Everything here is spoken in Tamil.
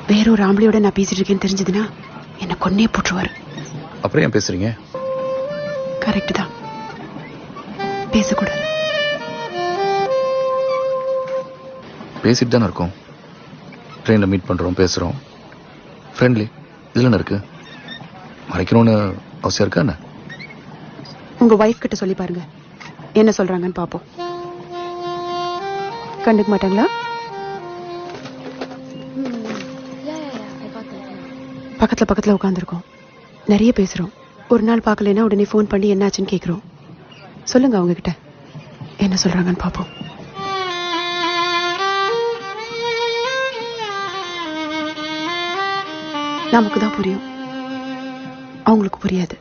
வேற ஒரு ஆம்பளையோட நான் பேசிட்டு இருக்கேன்னு தெரிஞ்சதுன்னா என்னை கொன்னே போட்டுருவாரு. அப்புறம் ஏன் பேசுறீங்க? கரெக்ட் தான், பேசக்கூடாது. பேசிட்டு தானே இருக்கோம். ட்ரெயினில் மீட் பண்ணுறோம், பேசுகிறோம், ஃப்ரெண்ட்லி. இதில் என்ன இருக்கு? மறைக்கணும்னு அவசியம் இருக்கா என்ன? உங்க வைஃப் கிட்ட சொல்லி பாருங்க, என்ன சொல்றாங்கன்னு பாப்போம். கண்டுக்க மாட்டாங்களா? பக்கத்துல பக்கத்துல உட்காந்துருக்கோம், நிறைய பேசுறோம். ஒரு நாள் பார்க்கலன்னா உடனே ஃபோன் பண்ணி என்னாச்சுன்னு கேட்குறோம். சொல்லுங்க அவங்க கிட்ட என்ன சொல்றாங்கன்னு பாப்போம். நமக்கு தான் புரியும், அவங்களுக்கு புரியாது.